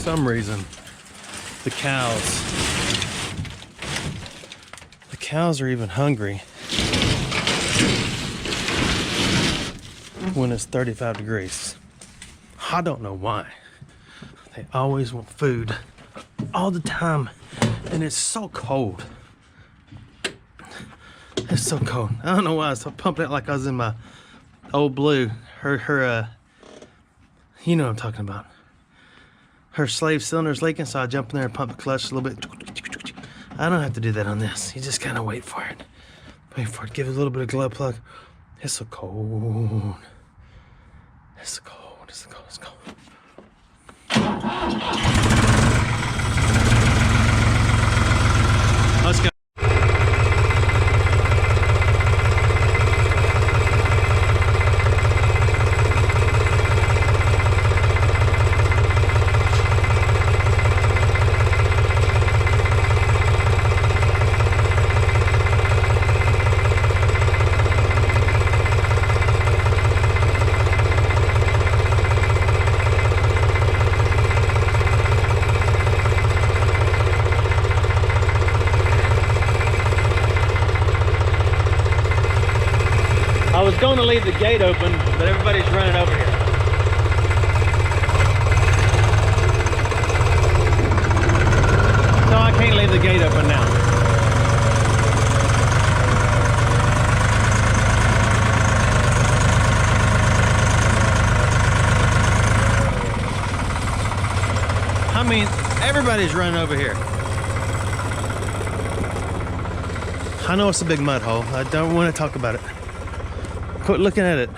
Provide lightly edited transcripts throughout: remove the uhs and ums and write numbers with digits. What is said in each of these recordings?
some reason, the cows are even hungry when it's 35 degrees. I don't know why. They always want food all the time, and it's so cold. It's so cold. I don't know why I was pumping it like I was in my old blue. Her you know what I'm talking about. Her slave cylinder's leaking, so I jump in there and pump the clutch a little bit. I don't have to do that on this. You just kind of wait for it. Wait for it. Give it a little bit of glove plug. It's so cold. It's so cold. It's so cold. It's cold. Let's go. I was going to leave the gate open, but everybody's running over here. So I can't leave the gate open now. I mean, everybody's running over here. I know it's a big mud hole. I don't want to talk about it. Quit looking at it.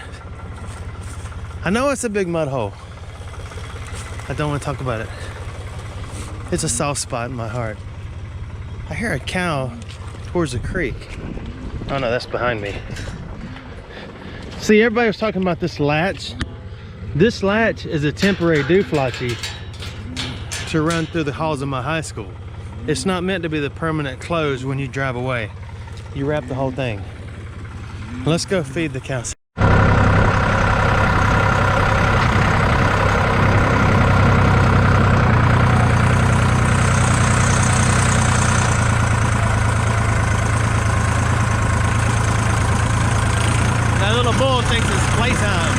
I know it's a big mud hole. I don't want to talk about it. It's a soft spot in my heart. I hear a cow towards the creek. Oh no, that's behind me. See, everybody was talking about this latch. This latch is a temporary dooflachi to run through the halls of my high school. It's not meant to be the permanent close when you drive away. You wrap the whole thing. Let's go feed the cows. That little bull thinks it's playtime.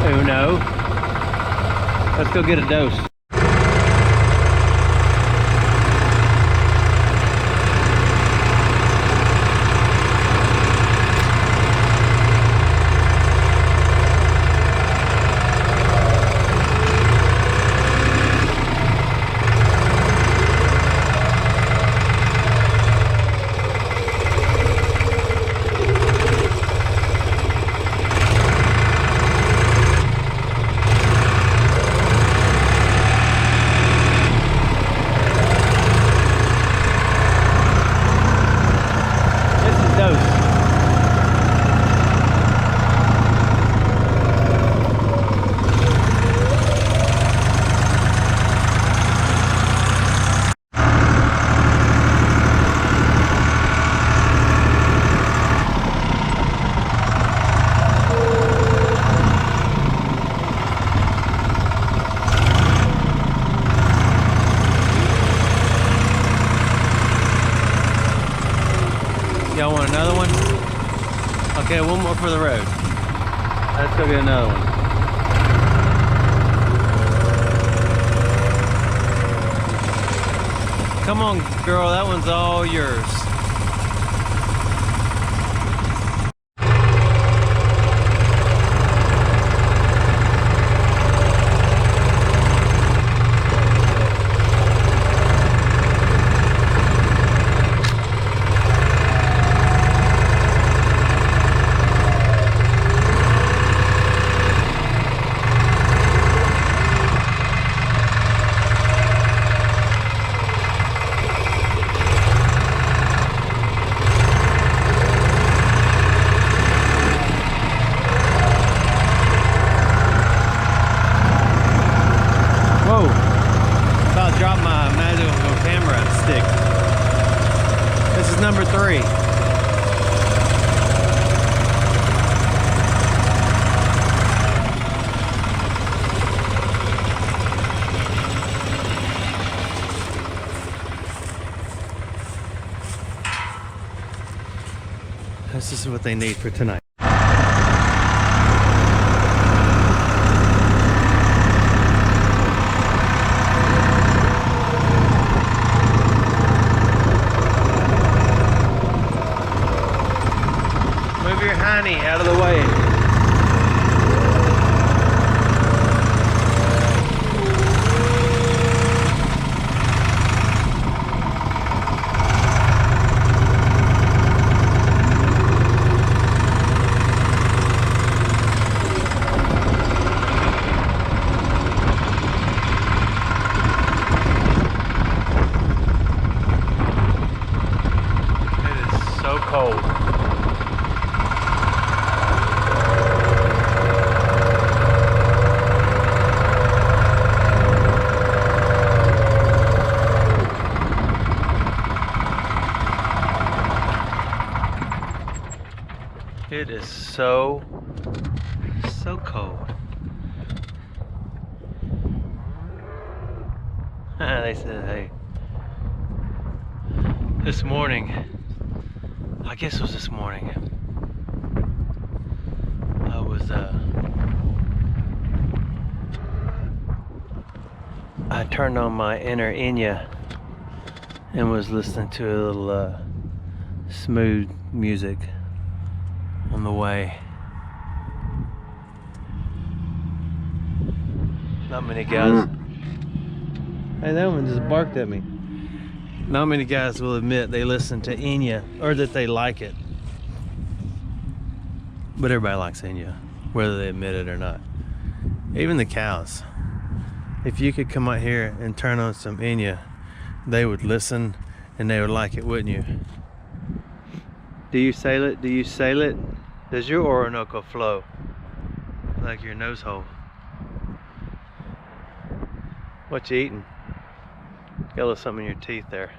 Uno. Let's go get a dose. Okay, one more for the road. Let's go get another one. Come on, girl, that one's all yours. Drop my magical camera stick. This is number 3. This is what they need for tonight. Honey, out of the way. It is so cold. It is so cold. They said, hey, this morning, I guess it was this morning, I turned on my inner Enya and was listening to a little smooth music on the way. Not many guys. Hey, that one just barked at me. Not many guys will admit they listen to Enya or that they like it. But everybody likes Enya, whether they admit it or not. Even the cows. If you could come out here and turn on some Enya, they would listen and they would like it, wouldn't you? Do you sail it? Do you sail it? Does your Orinoco flow like your nose hole? What you eating? Got a little something in your teeth there.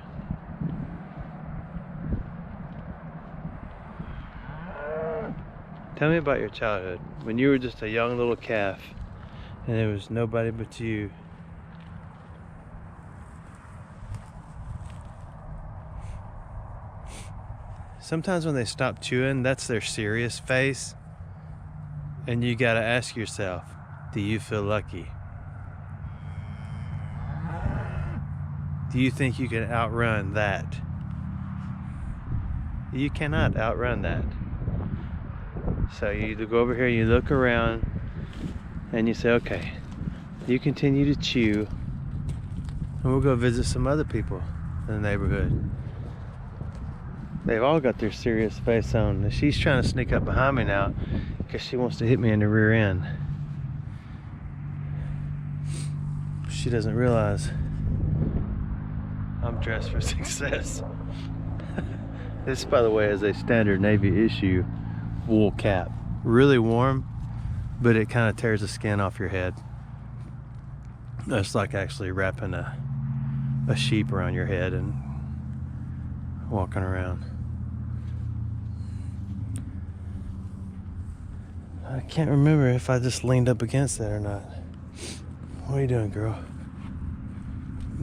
Tell me about your childhood, when you were just a young little calf and there was nobody but you. Sometimes when they stop chewing, that's their serious face. And you gotta ask yourself, do you feel lucky? Do you think you can outrun that? You cannot outrun that. So you either go over here, you look around, and you say, okay, you continue to chew, and we'll go visit some other people in the neighborhood. They've all got their serious face on. And she's trying to sneak up behind me now because she wants to hit me in the rear end. She doesn't realize I'm dressed for success. This, by the way, is a standard Navy issue wool cap. Really warm, but it kind of tears the skin off your head. It's like actually wrapping a sheep around your head and walking around. I can't remember if I just leaned up against that or not. What are you doing, girl?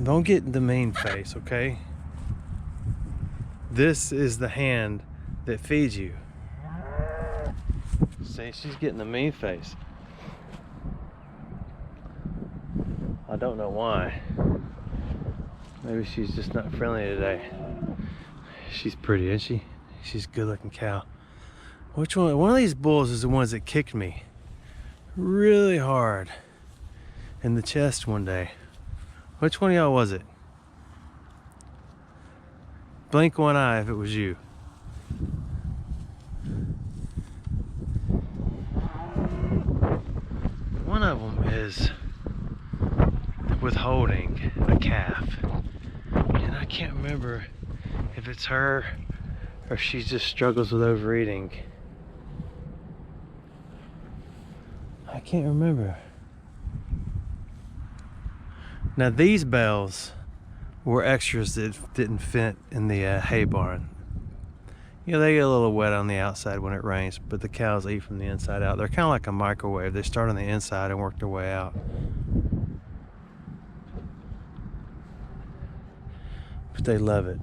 Don't get the mean face, okay? This is the hand that feeds you. See, she's getting the mean face. I don't know why. Maybe she's just not friendly today. She's pretty, isn't she? She's a good looking cow. Which one? One of these bulls is the ones that kicked me really hard in the chest one day. Which one of y'all was it? Blink one eye if it was you. One of them is withholding a calf, and I can't remember if it's her or she just struggles with overeating. I can't remember. Now these bells were extras that didn't fit in the hay barn. You know, they get a little wet on the outside when it rains, but the cows eat from the inside out. They're kind of like a microwave. They start on the inside and work their way out. But they love it,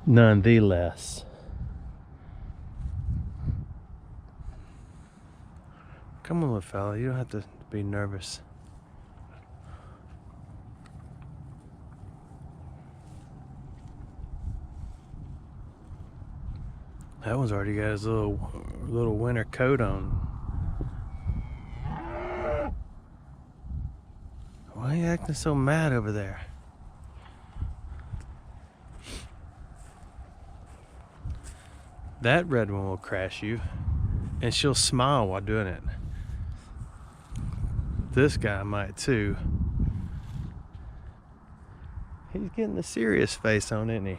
none the less. Come on, little fella, you don't have to be nervous. That one's already got his little winter coat on. Why are you acting so mad over there? That red one will crash you, and she'll smile while doing it. This guy might too. He's getting a serious face on, isn't he?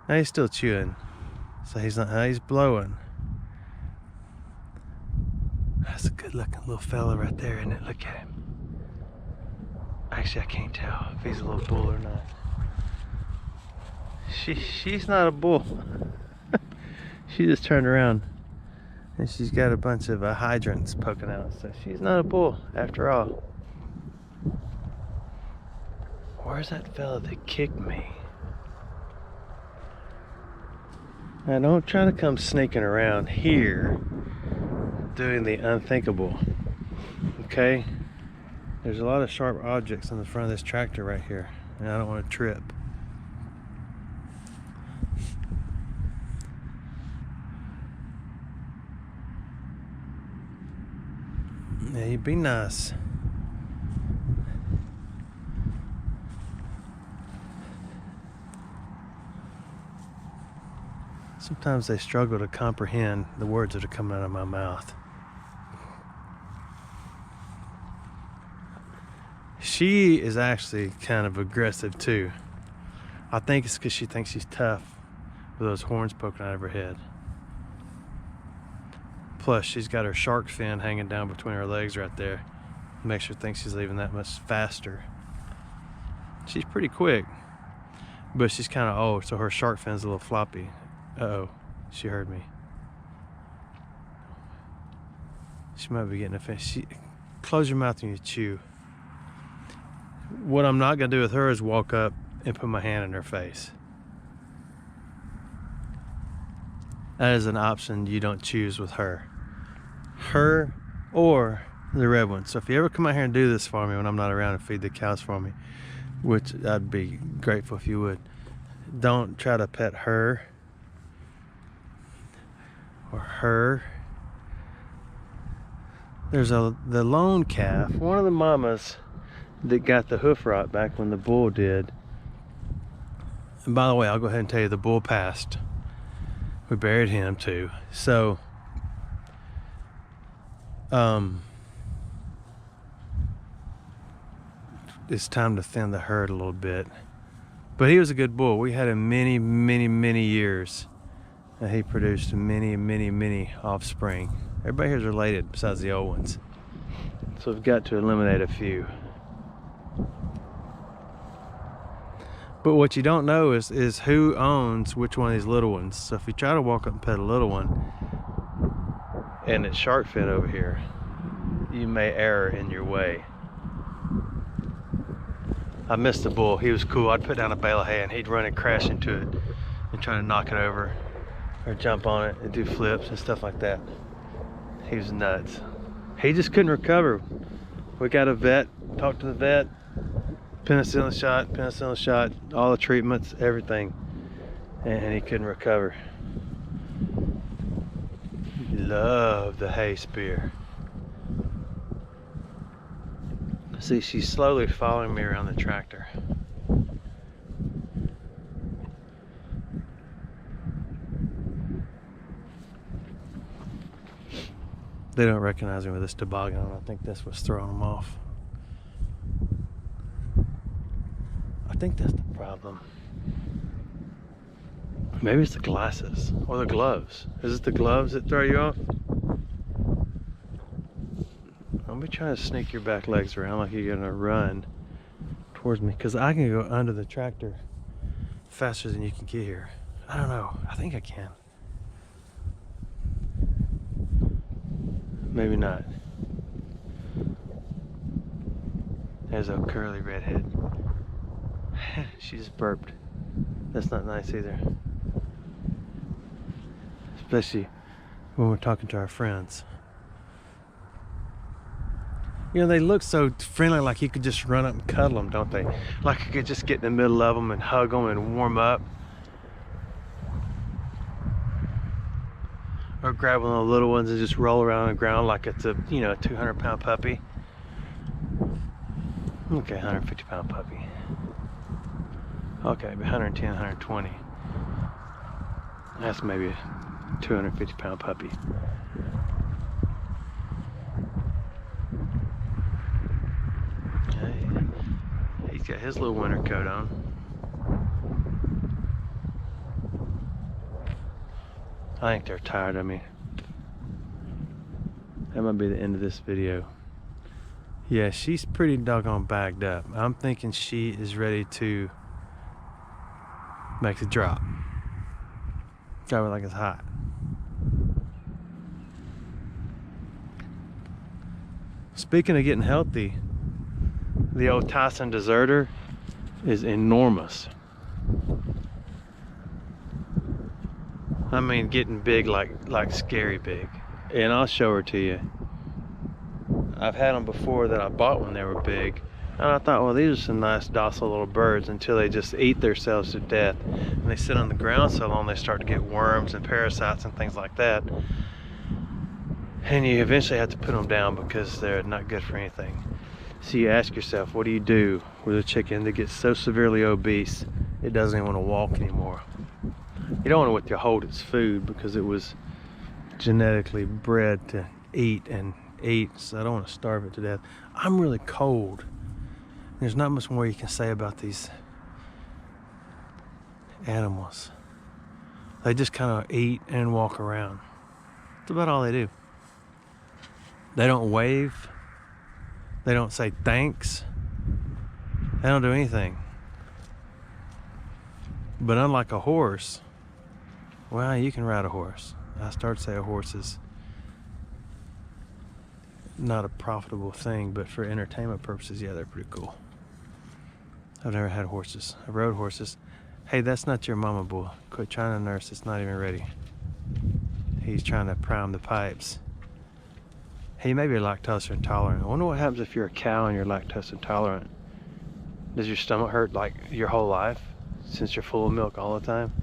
Now he's still chewing. So he's not, he's blowing. That's a good looking little fella right there, isn't it? Look at him. Actually, I can't tell if he's a little bull or not. She's not a bull. She just turned around and she's got a bunch of hydrants poking out. So she's not a bull after all. Where's that fella that kicked me? Now don't try to come sneaking around here doing the unthinkable, okay? There's a lot of sharp objects on the front of this tractor right here, and I don't want to trip. Yeah, you be nice. Sometimes they struggle to comprehend the words that are coming out of my mouth. She is actually kind of aggressive too. I think it's because she thinks she's tough with those horns poking out of her head. Plus, she's got her shark fin hanging down between her legs right there. Makes her think she's leaving that much faster. She's pretty quick, but she's kind of old, so her shark fin's a little floppy. Uh-oh, she heard me. She might be getting offended. Close your mouth when you chew. What I'm not gonna do with her is walk up and put my hand in her face. That is an option you don't choose with her. Her or the red one. So if you ever come out here and do this for me when I'm not around and feed the cows for me, which I'd be grateful if you would, don't try to pet her or her. There's the lone calf, one of the mamas that got the hoof rot back when the bull did. And by the way, I'll go ahead and tell you the bull passed. We buried him too. So it's time to thin the herd a little bit. But he was a good bull. We had him many years. And he produced many offspring. Everybody here is related besides the old ones. So we've got to eliminate a few. But what you don't know is who owns which one of these little ones. So if you try to walk up and pet a little one, and it's shark fin over here, you may err in your way. I missed the bull. He was cool. I'd put down a bale of hay and he'd run and crash into it and try to knock it over or jump on it and do flips and stuff like that. He was nuts. He just couldn't recover. We got a vet, talked to the vet, penicillin shot, all the treatments, everything, and he couldn't recover. He loved the hay spear. See, she's slowly following me around the tractor. They don't recognize me with this toboggan on. I think that's what's throwing them off. I think that's the problem. Maybe it's the glasses or the gloves. Is it the gloves that throw you off? Don't be trying to sneak your back legs around like you're gonna run towards me, because I can go under the tractor faster than you can get here. I don't know. I think I can. Maybe not. There's a curly redhead. She just burped. That's not nice either. Especially when we're talking to our friends. You know, they look so friendly, like you could just run up and cuddle them, don't they? Like you could just get in the middle of them and hug them and warm up. Or grab one of the little ones and just roll around on the ground like it's a, you know, a 200-pound puppy. Okay, 150-pound puppy. Okay, 110, 120. That's maybe a 250-pound puppy. Okay. He's got his little winter coat on. I think they're tired of me. That might be the end of this video. Yeah, she's pretty doggone bagged up. I'm thinking she is ready to make the drop. Drop it like it's hot. Speaking of getting healthy, the old Tyson deserter is enormous. I mean, getting big, like scary big. And I'll show her to you. I've had them before that I bought when they were big. And I thought, well, these are some nice docile little birds, until they just eat themselves to death. And they sit on the ground so long, they start to get worms and parasites and things like that. And you eventually have to put them down because they're not good for anything. So you ask yourself, what do you do with a chicken that gets so severely obese it doesn't even want to walk anymore? You don't want to withhold its food because it was genetically bred to eat and eat, so I don't want to starve it to death. I'm really cold. There's not much more you can say about these animals. They just kind of eat and walk around. That's about all they do. They don't wave. They don't say thanks. They don't do anything. But unlike a horse, well, you can ride a horse. I started to say a horse is not a profitable thing, but for entertainment purposes, yeah, they're pretty cool. I've never had horses. I rode horses. Hey, that's not your mama bull. Quit trying to nurse. It's not even ready. He's trying to prime the pipes. Hey, you may be lactose intolerant. I wonder what happens if you're a cow and you're lactose intolerant. Does your stomach hurt like your whole life since you're full of milk all the time?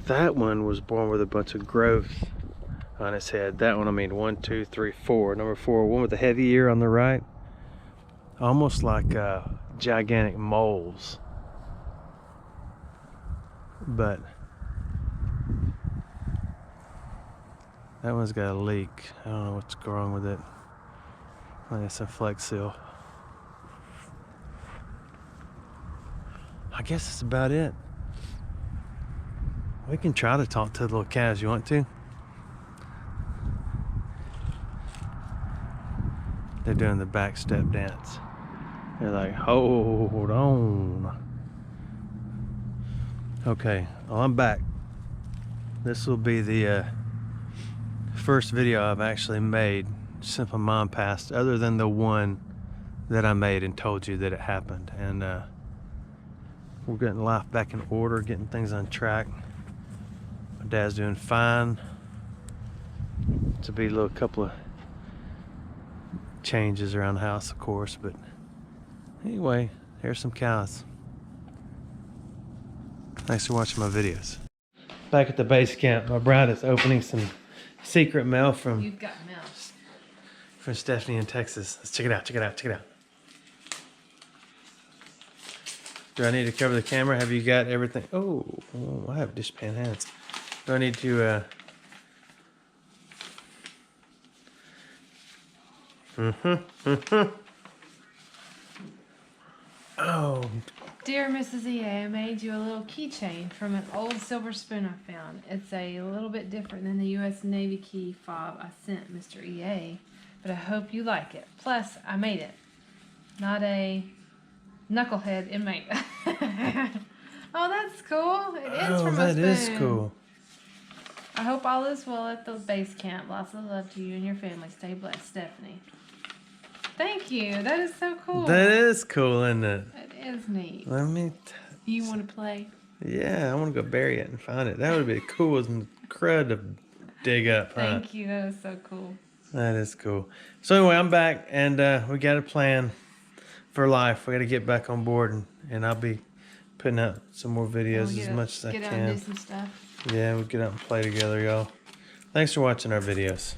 That one was born with a bunch of growth on its head. That one, I mean, 1, 2, 3, 4. Number 4, one with the heavy ear on the right. Almost like gigantic moles. But that one's got a leak. I don't know what's wrong with it. I think it's a Flex Seal. I guess that's about it. We can try to talk to the little calves. You want to? They're doing the back step dance. They're like, hold on. Okay, well, I'm back. This will be the first video I've actually made since my mom passed, other than the one that I made and told you that it happened. And we're getting life back in order, getting things on track. My dad's doing fine. To be a little couple of changes around the house, of course, but anyway, here's some cows. Thanks for watching my videos. Back at the base camp, my bride is opening some secret mail from You've got mail. From Stephanie in Texas. Let's check it out, check it out, check it out. Do I need to cover the camera? Have you got everything? Oh, I have dishpan hands. Do I need to Oh. Dear Mrs. EA, I made you a little keychain from an old silver spoon I found. It's a little bit different than the U.S. Navy key fob I sent Mr. EA, but I hope you like it. Plus, I made it. Not a knucklehead inmate. Oh, that's cool. It is from a spoon. That is cool. I hope all is well at the base camp. Lots of love to you and your family. Stay blessed, Stephanie. Thank you. That is so cool. That is cool, isn't it? It is neat. Let me... You want to play? Yeah, I want to go bury it and find it. That would be cool as crud to dig up, huh? Thank you. That is so cool. That is cool. So anyway, I'm back, and we got a plan for life. We got to get back on board, and I'll be putting out some more videos as much as I can. Get out and do some stuff. Yeah, we'll get out and play together, y'all. Thanks for watching our videos.